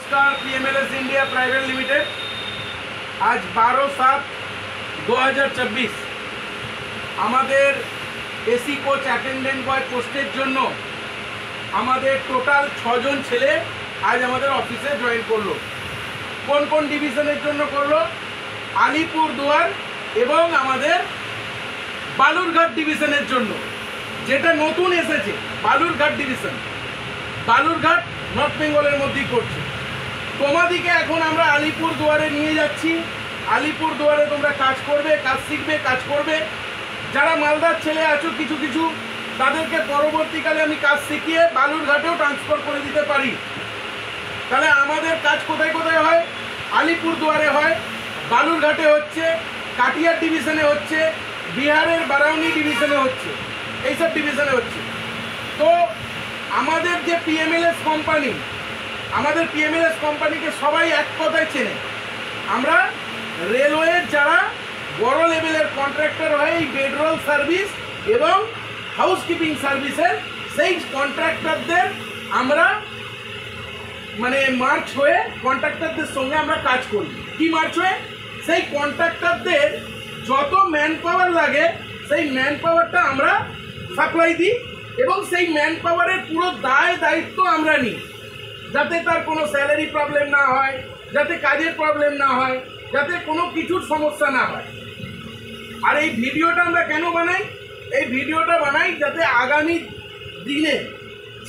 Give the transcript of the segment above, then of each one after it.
नमस्कार पीएमएलएस India private limited आज 12/7/2024 আমাদের এসি কোচ অ্যাটেন্ডেন্ট বয় পোস্টের জন্য আমাদের টোটাল 6 জন ছেলে আজ আমাদের অফিসে জয়েন করলো। কোন কোন ডিভিশনের জন্য করলো? আলিপুরদুয়ার এবং আমাদের বালুরঘাট ডিভিশনের জন্য, যেটা নতুন এসেছে বালুরঘাট ডিভিশন। বালুরঘাট নর্থ বেঙ্গলের মধ্যেই করছে। তোমাদিকে এখন আমরা আলিপুরদুয়ারে নিয়ে যাচ্ছি। আলিপুরদুয়ারে তোমরা কাজ করবে, কাজ শিখবে, কাজ করবে। যারা মালদার ছেলে আছো কিছু কিছু, তাদেরকে পরবর্তীকালে আমি কাজ শিখিয়ে বালুরঘাটেও ট্রান্সফার করে দিতে পারি। তাহলে আমাদের কাজ কোথায় কোথায় হয়? আলিপুরদুয়ারে হয়, বালুরঘাটে হচ্ছে, কাটিয়ার ডিভিশনে হচ্ছে, বিহারের বারাউনি ডিভিশনে হচ্ছে, এইসব ডিভিশনে হচ্ছে। তো আমাদের যে পিএমএলএস কোম্পানি, আমাদের পিএমএলএস কোম্পানিকে সবাই এক কথায় চেনে। আমরা রেলওয়ের যারা বড় লেভেলের কন্ট্রাক্টর হয় এই বেডরোল সার্ভিস এবং হাউসকিপিং সার্ভিসের, সেই কন্ট্রাক্টরদের আমরা মানে মার্চ হয়ে কন্ট্রাক্টরদের সঙ্গে আমরা কাজ করি। কি মার্চ হয়ে? সেই কন্ট্রাক্টরদের যত ম্যান পাওয়ার লাগে সেই ম্যান পাওয়ারটা আমরা সাপ্লাই দিই এবং সেই ম্যান পাওয়ারের পুরো দায়িত্ব আমরা নিই, যাতে তার কোনো স্যালারি প্রবলেম না হয়, যাতে কাজের প্রবলেম না হয়, যাতে কোনো কিছুর সমস্যা না হয়। আর এই ভিডিওটা আমরা কেন বানাই? এই ভিডিওটা বানাই যাতে আগামী দিনে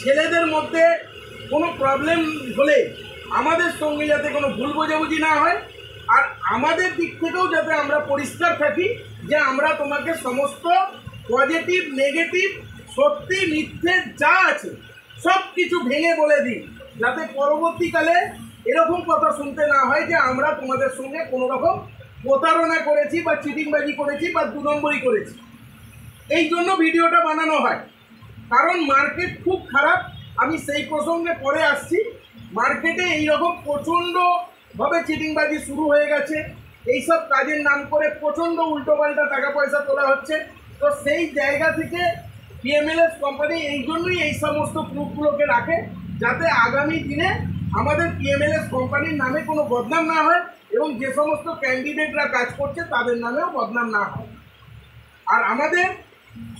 ছেলেদের মধ্যে কোনো প্রবলেম হলে আমাদের সঙ্গে যাতে কোনো ভুল বোঝাবুঝি না হয়, আর আমাদের দিক থেকেও যাতে আমরা পরিষ্কার থাকি যে আমরা তোমাকে সমস্ত পজিটিভ নেগেটিভ সত্যি মিথ্যে যা আছে সব কিছু ভেঙে বলে দিই, যাতে পরবর্তীকালে এরকম কথা শুনতে না হয় যে আমরা তোমাদের সঙ্গে কোনো রকম প্রতারণা করেছি বা চিটিংবাজি করেছি বা 2 নম্বরই করেছি। এই জন্য ভিডিওটা বানানো হয়, কারণ মার্কেট খুব খারাপ। আমি সেই প্রসঙ্গে পরে আসছি। মার্কেটে এইরকম প্রচণ্ডভাবে চিটিংবাজি শুরু হয়ে গেছে। এইসব কাজের নাম করে প্রচণ্ড উল্টোপাল্টা টাকা পয়সা তোলা হচ্ছে। তো সেই জায়গা থেকে পিএমএলএস কোম্পানি এই জন্যই এই সমস্ত গ্রুপগুলোকে রাখে, যাতে আগামী দিনে আমাদের পিএমএলএস কোম্পানির নামে কোনো বদনাম না হয় এবং যে সমস্ত ক্যান্ডিডেটরা কাজ করছে তাদের নামেও বদনাম না হয়। আর আমাদের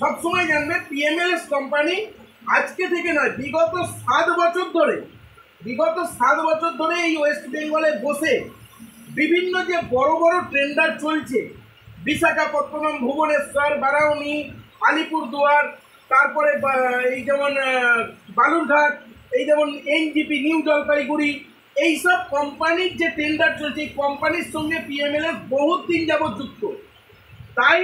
সবসময় জানবে পিএমএলএস কোম্পানি আজকে থেকে নয়, বিগত 7 বছর ধরে এই ওয়েস্ট বেঙ্গলে বসে বিভিন্ন যে বড় বড় টেন্ডার চলছে, বিশাখাপত্তনম, ভুবনেশ্বর, বারাউনি, আলিপুরদুয়ার, তারপরে এই যেমন বালুরঘাট, এই যেমন এনজিপি, নিউ জলপাইগুড়ি, এইসব কোম্পানির যে টেন্ডার চলছে, এই কোম্পানির সঙ্গে পিএমএলএস বহুত দিন যাবৎ যুক্ত। তাই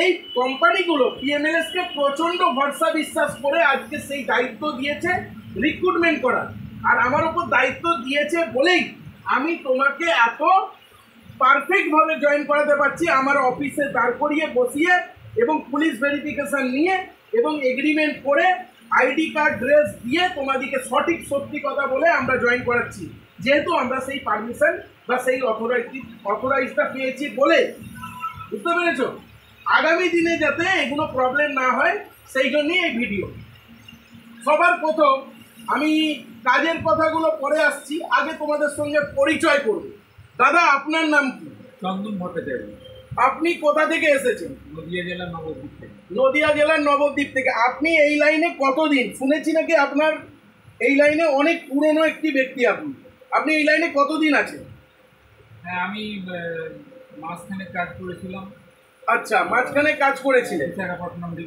এই কোম্পানিগুলো পিএমএলএসকে প্রচণ্ড ভরসা বিশ্বাস করে আজকে সেই দায়িত্ব দিয়েছে রিক্রুটমেন্ট করার। আর আমার ওপর দায়িত্ব দিয়েছে বলেই আমি তোমাকে এত পারফেক্টভাবে জয়েন করাতে পারছি। আমার অফিসে দাঁড় করিয়ে বসিয়ে এবং পুলিশ ভেরিফিকেশান নিয়ে এবং এগ্রিমেন্ট করে আইডি কার্ড ড্রেস দিয়ে তোমাদেরকে সঠিক সত্যি কথা বলে আমরা জয়েন করাচ্ছি, যেহেতু আমরা সেই পারমিশন বা সেই অথরাইজটা পেয়েছি বলে। বুঝতে পেরেছ? আগামী দিনে যাতে এগুলো প্রবলেম না হয় সেই জন্যই এই ভিডিও। সবার প্রথম আমি কাজের কথাগুলো পরে আসছি, আগে তোমাদের সঙ্গে পরিচয় করব। দাদা, আপনার নাম কি? চন্দন ভট্টাচার্য। আপনি কোথা থেকে এসেছেন? নদিয়া জেলার নবদ্বীপ থেকে। নদিয়া জেলার নবদ্বীপ থেকে। আপনি এই লাইনে কতদিন? শুনেছি নাকি আপনার এই লাইনে অনেক পুরনো একটি ব্যক্তি। আপনি এই লাইনে কতদিন আছেন? হ্যাঁ, আমি মাঝখানে কাজ করেছিলাম। আচ্ছা, মাঝখানে কাজ করেছিলেন,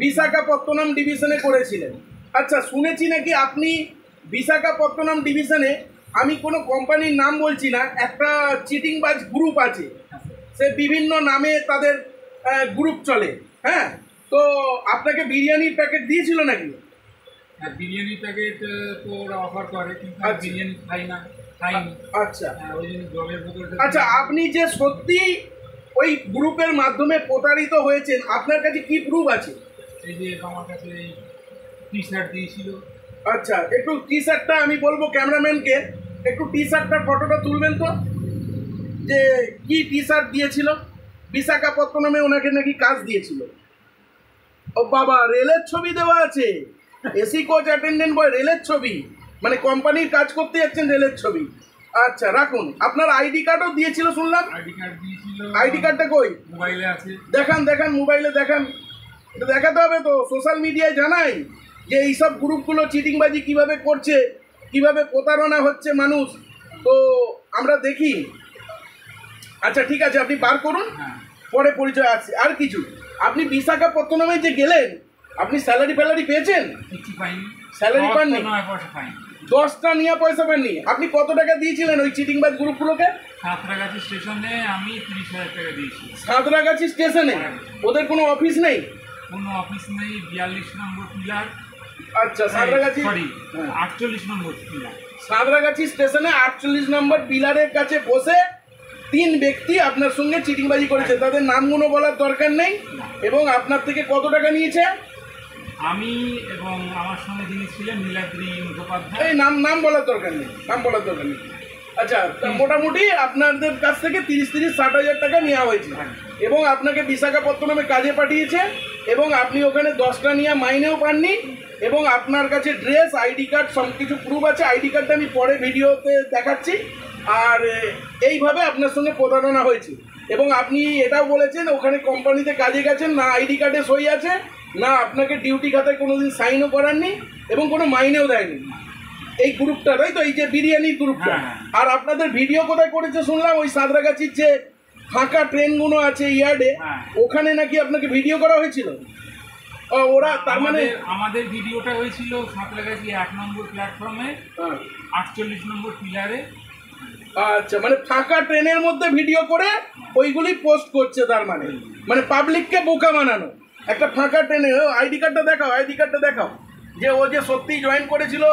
বিশাখাপত্তনম ডিভিশনে করেছিলেন। আচ্ছা, শুনেছি নাকি আপনি বিশাখাপত্তনম ডিভিশনে, আমি কোনো কোম্পানির নাম বলছি না, একটা চিটিংবাজ গ্রুপ আছে, সে বিভিন্ন নামে তাদের গ্রুপ চলে। হ্যাঁ, তো আপনাকে বিরিয়ানির প্যাকেট দিয়েছিল নাকি? হ্যাঁ, বিরিয়ানির প্যাকেট তো ওরা অফার করে, কিন্তু বিরিয়ানি খাইনি। আচ্ছা, ওই জন্য জলের বোতল। আচ্ছা, আপনি যে সত্যি ওই গ্রুপের মাধ্যমে প্রতারিত হয়েছেন, আপনার কাছে কি প্রুফ আছে? এই যে আমার কাছে টি শার্ট দিয়েছিল। আচ্ছা, একটু টি শার্টটা আমি বলবো ক্যামেরাম্যানকে, একটু টি শার্টটার ফটোটা তুলবেন তো, যে কি টি শার্ট দিয়েছিল। বিশাখাপত্তনমে ওনাকে নাকি কাজ দিয়েছিল। ও বাবা, রেলের ছবি দেওয়া আছে, এসি কোচ অ্যাটেন্ডেন্ট বয়, রেলের ছবি, মানে কোম্পানির কাজ করতে যাচ্ছেন, রেলের ছবি। আচ্ছা রাখুন। আপনার আইডি কার্ডও দিয়েছিল শুনলাম। আইডি কার্ড দিয়েছিল। আইডি কার্ডটা কই? মোবাইলে আছে। দেখান দেখান, মোবাইলে দেখান। এটা দেখাতে হবে তো, সোশ্যাল মিডিয়ায় জানাই যে এইসব গ্রুপগুলো চিটিংবাজি কিভাবে করছে, কিভাবে প্রতারণা হচ্ছে মানুষ, তো আমরা দেখি। আচ্ছা ঠিক আছে, আপনি বার করুন, পরে পরিচয় আছে। আর কিছু, আপনি বিশাখাপত্তনমে যে গেলেন, আপনি স্যালারি ফ্যালারি পেয়েছেন? কিছু পাইনি। স্যালারি পাননি? 9 পয়সা পাইনি। 10টা নিয়ে পয়সা পাননি? আপনি কত টাকা দিয়েছিলেন ওই চিটিংবাজ গ্রুপগুলোকে? সাঁতরাগাছি স্টেশনে আমি 30,000 টাকা দিয়েছি। সাঁতরাগাছি স্টেশনে? ওদের কোনো অফিস নেই? কোনো অফিস নেই। 42 নম্বর পিলার। আচ্ছা, সাঁতরাগাছি, সরি 48 নম্বর পিলার। সাঁতরাগাছি স্টেশনে 48 নম্বর পিলারের কাছে বসে 3 ব্যক্তি আপনার সঙ্গে চিটিংবাজি করেছে। তাদের নামগুলো বলার দরকার নেই। এবং আপনার থেকে কত টাকা নিয়েছে? আমি এবং আমার সঙ্গে যিনি ছিলেন নীলাদ্রি মুখোপাধ্যায়। এই নাম বলার দরকার নেই, নাম বলার দরকার নেই। আচ্ছা, মোটামুটি আপনাদের কাছ থেকে 30-60 হাজার টাকা নেওয়া হয়েছে এবং আপনাকে বিশাখাপত্তনমে কাজে পাঠিয়েছে এবং আপনি ওখানে 10টা নিয়ে মাইনেও পাননি এবং আপনার কাছে ড্রেস, আইডি কার্ড সব কিছু প্রুফ আছে। আইডি কার্ডটা আমি পরে ভিডিওতে দেখাচ্ছি। আর এইভাবে আপনার সঙ্গে প্রতারণা হয়েছে এবং আপনি এটাও বলেছেন ওখানে কোম্পানিতে কাজে গেছেন না, আইডি কার্ডে সই আছে না, আপনাকে ডিউটি খাতায় কোনোদিন সাইনও করাননি এবং কোনো মাইনেও দেয়নি এই গ্রুপটা, তাই তো? এই যে বিরিয়ানির গ্রুপটা। আর আপনাদের ভিডিও কোথায় করেছে শুনলাম? ওই সাঁতরাগাছির যে ফাঁকা ট্রেনগুলো আছে ইয়ার্ডে, ওখানে নাকি আপনাকে ভিডিও করা হয়েছিল। ওরা তার মানে আমাদের ভিডিওটা হয়েছিল সাঁতরাগাছি 1 নম্বর প্ল্যাটফর্মে 48 নম্বর পিলারে। আচ্ছা, মানে ফাঁকা ট্রেনের মধ্যে ভিডিও করে ওইগুলি পোস্ট করছে, তার মানে পাবলিককে বোকা বানানো। একটা ফাঁকা ট্রেনে আইডি কার্ডটা দেখাও, আইডি কার্ডটা দেখাও, যে ও যে সত্যিই জয়েন করেছিল।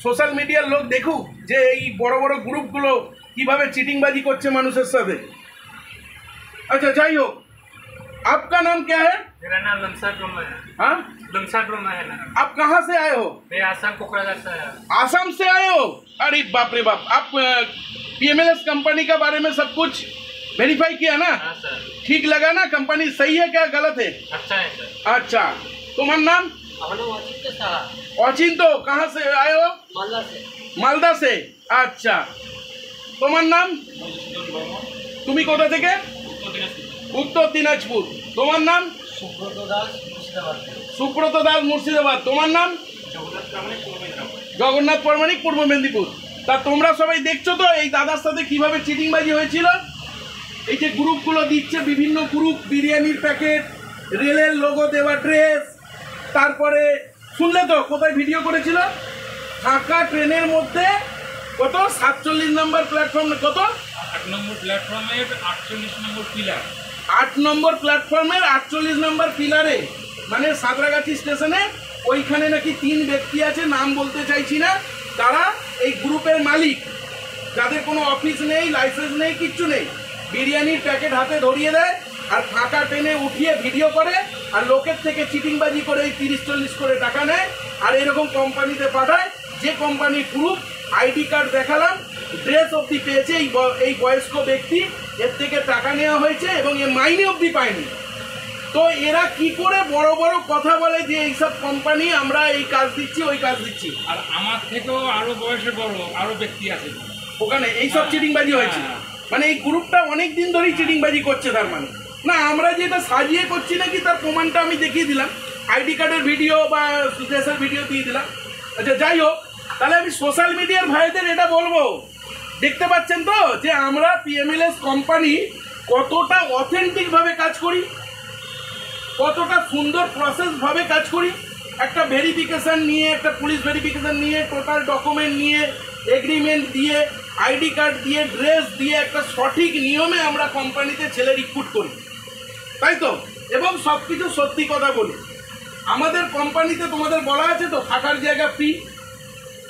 সোশ্যাল মিডিয়ার লোক দেখুক যে এই বড় বড় গ্রুপগুলো কিভাবে চিটিংবাজি করছে মানুষের সাথে। अच्छा যাই হোক, आपका नाम क्या है? मेरा नाम लमसट रोमा है। हाँ, लमसट रोमा है ना। आप कहाँ से आए हो? मैं आसाम कोकराझार से आया। आसाम से आए हो? अरे बाप रे बाप। आप पीएमएलएस कंपनी के बारे में सब कुछ वेरीफाई किया ना? हाँ सर। ठीक लगा ना? कंपनी सही है क्या गलत है? अच्छा है सर। अच्छा, तुम्हारा नाम? অচিন্ত। कहाँ से आए हो? मालदा से। मालदा से। अच्छा, তোমার নাম? তুমি কোথা থেকে? উত্তর দিনাজপুর। তোমার নাম? सुब्रत दास मुर्शिदाबाद। সুব্রত দাস মুর্শিদাবাদ। তোমার নাম? জগন্নাথ পরমাণিক পূর্ব মেদিনীপুর। তা তোমরা সবাই দেখছো তো এই দাদার সাথে কিভাবে চিটিংবাজি হয়েছিল? এই যে গ্রুপগুলো দিচ্ছে, বিভিন্ন গ্রুপ, বিরিয়ানির প্যাকেট, রেলের লোগো দেওয়া ড্রেস, তারপরে শুনলে তো কোথায় ভিডিও করেছিল? ফাঁকা ট্রেনের মধ্যে কত 47 নম্বর প্ল্যাটফর্ম, কত 8 নম্বর প্ল্যাটফর্মের 48 নম্বর পিলার। 8 নম্বর প্ল্যাটফর্মের 48 নম্বর পিলারে, মানে সাঁতরাগাছি স্টেশনে। ওইখানে নাকি 3 ব্যক্তি আছে, নাম বলতে চাইছি না, তারা এই গ্রুপের মালিক, যাদের কোনো অফিস নেই, লাইসেন্স নেই, কিচ্ছু নেই। বিরিয়ানির প্যাকেট হাতে ধরিয়ে দেয় আর ফাঁকা ট্রেনে উঠিয়ে ভিডিও করে আর লোকের থেকে চিটিংবাজি করে এই 30-40 করে টাকা নেয় আর এরকম কোম্পানিতে পাঠায়। যে কোম্পানির প্রুফ, আইডি কার্ড দেখালাম, ড্রেস অবধি পেয়েছে এই বয়স্ক ব্যক্তি, এর থেকে টাকা নেওয়া হয়েছে এবং এ মাইনে অবধি পায়নি। তো এরা কি করে বড় বড় কথা বলে যে এইসব কোম্পানি আমরা এই কাজ দিচ্ছি, ওই কাজ দিচ্ছি। আর আমার থেকেও আরো বয়সে বড় আরো ব্যক্তি আছে ওখানে এইসব চিটিংবাজি হয়েছে। মানে এই গ্রুপটা অনেক দিন ধরেই চিটিংবাজি করছে। তার মানে না, আমরা যেটা সাজিয়ে করছি নাকি তার প্রমাণটা আমি দেখিয়ে দিলাম, আইডি কার্ডের ভিডিও বা ড্রেসের ভিডিও দিয়ে দিলাম। আচ্ছা যাই হোক, তাহলে আমি সোশ্যাল মিডিয়ার ভাইদের এটা বলবো, দেখতে পাচ্ছেন তো যে আমরা পিএমএলএস কোম্পানি কতটা অথেন্টিকভাবে কাজ করি, কতটা সুন্দর প্রসেসভাবে কাজ করি। একটা ভেরিফিকেশান নিয়ে, একটা পুলিশ ভেরিফিকেশান নিয়ে, টোটাল ডকুমেন্ট নিয়ে, এগ্রিমেন্ট দিয়ে, আইডি কার্ড দিয়ে, ড্রেস দিয়ে একটা সঠিক নিয়মে আমরা কোম্পানিতে ছেলে রিক্রুট করি, তাই তো? এবং সব কিছু সত্যি কথা বলি। আমাদের কোম্পানিতে তোমাদের বলা আছে তো থাকার জায়গা ফ্রি,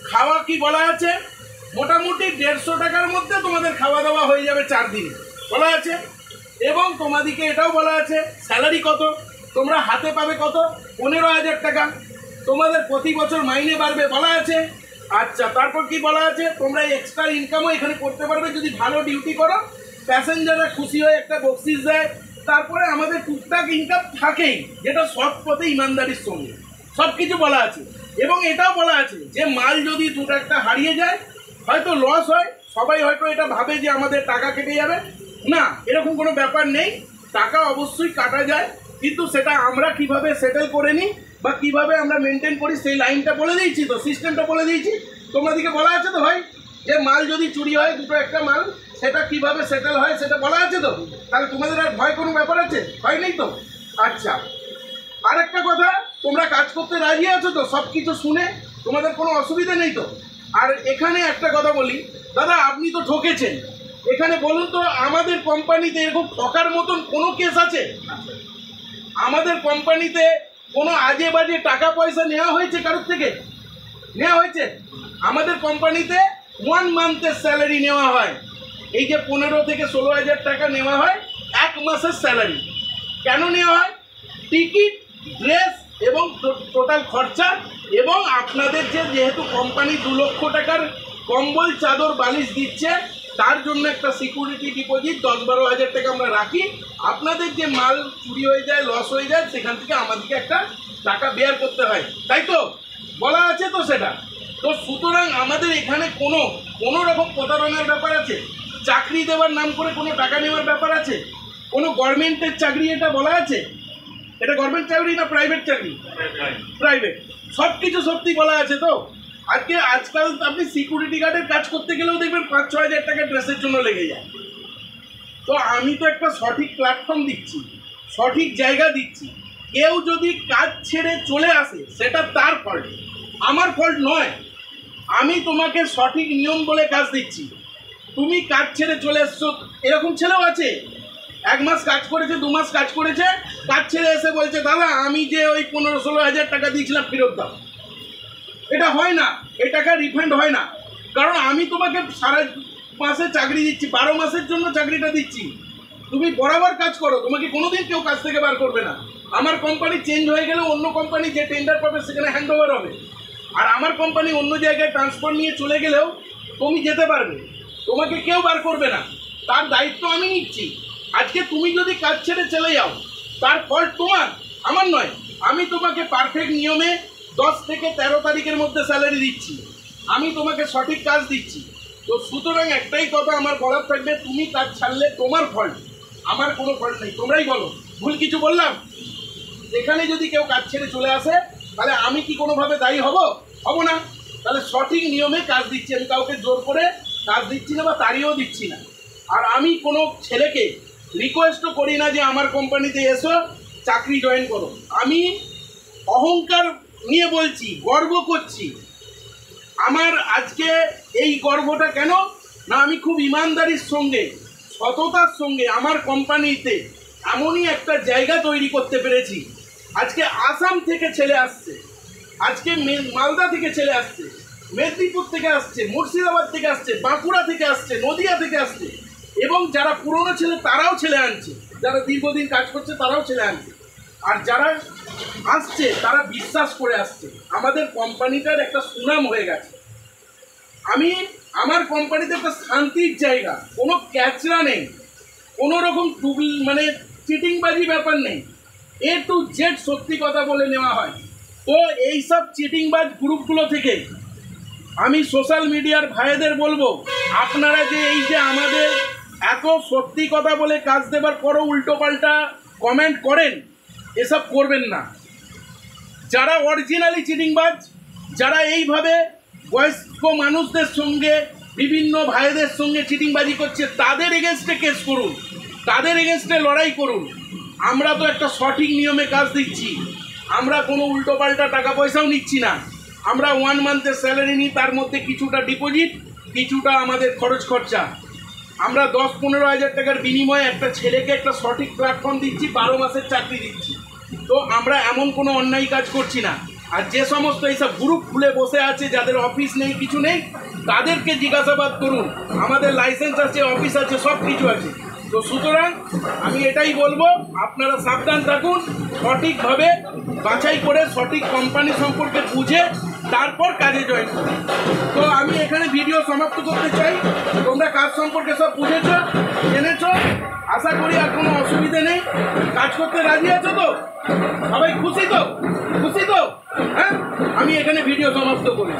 খাওয়া কি বলা আছে? মোটামুটি 150 টাকার মধ্যে তোমাদের খাওয়া দাওয়া হয়ে যাবে 4 দিনে বলা আছে। এবং তোমাদেরকে এটাও বলা আছে স্যালারি কত, তোমরা হাতে পাবে কত, 15,000 টাকা। তোমাদের প্রতি বছর মাইনে বাড়বে বলা আছে। আচ্ছা, তারপর কি বলা আছে? তোমরা এক্সট্রা ইনকামও এখানে করতে পারবে যদি ভালো ডিউটি করো। প্যাসেঞ্জাররা খুশি হয়ে একটা বকশিস দেয়। তারপরে আমাদের টুকটাক ইনকাম থাকেই, যেটা সৎ পথে ইমানদারির সঙ্গে, সব কিছু বলা আছে। এবং এটাও বলা আছে যে মাল যদি 2-1টা হারিয়ে যায়, হয়তো লস হয়, সবাই হয়তো এটা ভাবে যে আমাদের টাকা কেটে যাবে, না, এরকম কোনো ব্যাপার নেই। টাকা অবশ্যই কাটা যায়, কিন্তু সেটা আমরা কিভাবে সেটেল করে নিই বা কিভাবে আমরা মেনটেন করি সেই লাইনটা বলে দিয়েছি, তো সিস্টেমটা বলে দিয়েছি। তোমাদেরকে বলা আছে তো ভাই, যে মাল যদি চুরি হয় দুটো একটা মাল, সেটা কিভাবে সেটেল হয় সেটা বলা আছে তো? তাহলে তোমাদের আর ভয় কোনো ব্যাপার আছে? ভয় নেই তো? আচ্ছা, আরেকটা কথা, তোমরা কাজ করতে রাজি আছো তো? সব কিছু শুনে তোমাদের কোনো অসুবিধা নেই তো? আর এখানে একটা কথা বলি, দাদা আপনি তো ঠকেছেন, এখানে বলুন তো আমাদের কোম্পানিতে এরকম ঠকার মতন কোনো কেস আছে? আমাদের কোম্পানিতে কোনো আজে বাজে টাকা পয়সা নেওয়া হয়েছে কারোর থেকে? নেওয়া হয়েছে? আমাদের কোম্পানিতে 1 মান্থের স্যালারি নেওয়া হয়। এই যে 15 থেকে 16,000 টাকা নেওয়া হয় 1 মাসের স্যালারি। কেন নেওয়া হয়? টিকিট, ড্রেস এবং টোটাল খরচা, এবং আপনাদের যেহেতু কোম্পানি 2 লক্ষ টাকার কম্বল চাদর বালিশ দিচ্ছে, তার জন্য একটা সিকিউরিটি ডিপোজিট 10-12 হাজার টাকা আমরা রাখি। আপনাদের যে মাল চুরি হয়ে যায়, লস হয়ে যায়, সেখান থেকে আমাদেরকে একটা টাকা বেয়ার করতে হয়, তাই তো? বলা আছে তো সেটা? তো সুতরাং আমাদের এখানে কোনো রকম প্রতারণার ব্যাপার আছে? চাকরি দেওয়ার নাম করে কোনো টাকা নেওয়ার ব্যাপার আছে? কোনো গভর্নমেন্টের চাকরি এটা বলা আছে? এটা গভর্নমেন্ট চাকরি না প্রাইভেট চাকরি? প্রাইভেট। সব কিছু সত্যি বলা আছে তো? আজকাল আপনি সিকিউরিটি গার্ডের কাজ করতে গেলেও দেখবেন 5-6 হাজার টাকা ড্রেসের জন্য লেগে যায়। তো আমি তো একটা সঠিক প্ল্যাটফর্ম দিচ্ছি, সঠিক জায়গা দিচ্ছি। কেউ যদি কাজ ছেড়ে চলে আসে সেটা তার ফল্ট, আমার ফল্ট নয়। আমি তোমাকে সঠিক নিয়ম বলে কাজ দিচ্ছি। তুমি কাজ ছেড়ে চলে এসছো, এরকম ছেলেও আছে 1 মাস কাজ করেছে, 2 মাস কাজ করেছে, কাজ ছেড়ে এসে বলছে দাদা আমি যে ওই 15-16 হাজার টাকা দিয়েছিলাম ফেরত দাও। এটা হয় না, এই টাকা রিফান্ড হয় না, কারণ আমি তোমাকে সারা মাসে চাকরি দিচ্ছি, 12 মাসের জন্য চাকরিটা দিচ্ছি। তুমি বরাবর কাজ করো, তোমাকে কোনোদিন কেউ কাজ থেকে বার করবে না। আমার কোম্পানি চেঞ্জ হয়ে গেলে অন্য কোম্পানি যে টেন্ডার পাবে সেখানে হ্যান্ড ওভার হবে, আর আমার কোম্পানি অন্য জায়গায় ট্রান্সফার নিয়ে চলে গেলেও তুমি যেতে পারবে, তোমাকে কেউ বার করবে না, তার দায়িত্ব আমি নিচ্ছি। আজকে তুমি যদি কাজ ছেড়ে চলে যাও, তার ফল্ট তোমার, আমার নয়। আমি তোমাকে পারফেক্ট নিয়মে 10 থেকে 13 তারিখের মধ্যে স্যালারি দিচ্ছি, আমি তোমাকে সঠিক কাজ দিচ্ছি। তো সুতরাং একটাই কথা আমার বলার থাকবে, তুমি কাজ ছাড়লে তোমার ফল্ট, আমার কোনো ফল্ট নেই। তোমরাই বলো ভুল কিছু বললাম? এখানে যদি কেউ কাজ ছেড়ে চলে আসে, তাহলে আমি কি কোনোভাবে দায়ী হব না? তাহলে সঠিক নিয়মে কাজ দিচ্ছি, আমি কাউকে জোর করে কাজ দিচ্ছি না বা তাড়িয়েও দিচ্ছি না। আর আমি কোনো ছেলেকে রিকোয়েস্টও করি না যে আমার কোম্পানিতে এসো চাকরি জয়েন করো। আমি অহংকার নিয়ে বলছি, গর্ব করছি। আমার আজকে এই গর্বটা কেন না, আমি খুব ইমানদারির সঙ্গে, সততার সঙ্গে আমার কোম্পানিতে এমনই একটা জায়গা তৈরি করতে পেরেছি। আজকে আসাম থেকে ছেলে আসছে, আজকে মালদা থেকে ছেলে আসছে, মেদিনীপুর থেকে আসছে, মুর্শিদাবাদ থেকে আসছে, বাঁকুড়া থেকে আসছে, নদিয়া থেকে আসছে, এবং যারা পুরনো ছেলে তারাও ছেলে আনছে, যারা দীর্ঘদিন কাজ করছে তারাও ছেলে আনছে। আর যারা আসছে তারা বিশ্বাস করে আসছে, আমাদের কোম্পানিটার একটা সুনাম হয়ে গেছে। আমি আমার কোম্পানিতে একটা শান্তির জায়গা, কোনো ক্যাচরা নেই, কোনো রকম চিটিংবাজি ব্যাপার নেই, A to Z সত্যি কথা বলে নেওয়া হয়। তো এইসব চিটিংবাজ গ্রুপগুলো থেকে আমি সোশ্যাল মিডিয়ার ভাইদের বলবো, আপনারা যে এই যে আমাদের এত সত্যি কথা বলে কাজ দেবার পরও উল্টোপাল্টা কমেন্ট করেন, এসব করবেন না। যারা অরিজিনালি চিটিংবাজ, যারা এইভাবে বয়স্ক মানুষদের সঙ্গে, বিভিন্ন ভাইদের সঙ্গে চিটিংবাজি করছে, তাদের এগেনস্টে কেস করুন, তাদের এগেনস্টে লড়াই করুন। আমরা তো একটা সঠিক নিয়মে কাজ দিচ্ছি, আমরা কোনো উল্টোপাল্টা টাকা পয়সাও নিচ্ছি না। আমরা 1 মান্থের স্যালারি নিই, তার মধ্যে কিছুটা ডিপোজিট, কিছুটা আমাদের খরচ খরচা। আমরা 10-15 হাজার টাকার বিনিময়ে একটা ছেলেকে একটা সঠিক প্ল্যাটফর্ম দিচ্ছি, 12 মাসের চাকরি দিচ্ছি। তো আমরা এমন কোনো অন্যায় কাজ করছি না। আর যে সমস্ত এইসব গ্রুপ খুলে বসে আছে, যাদের অফিস নেই, কিছু নেই, তাদেরকে জিজ্ঞাসাবাদ করুন। আমাদের লাইসেন্স আছে, অফিস আছে, সব কিছু আছে। তো সুতরাং আমি এটাই বলবো, আপনারা সাবধান থাকুন, সঠিকভাবে বাছাই করে সঠিক কোম্পানি সম্পর্কে বুঝে তারপর কাজে জয়েন করুন। তো আমি এখানে ভিডিও সমাপ্ত করতে চাই। তোমরা কাজ সম্পর্কে সব বুঝেছ, জেনেছ, আশা করি আর কোনো অসুবিধা নেই। কাজ করতে রাজি আছো তো? সবাই খুশি তো? খুশি তো? হ্যাঁ, আমি এখানে ভিডিও সমাপ্ত করি।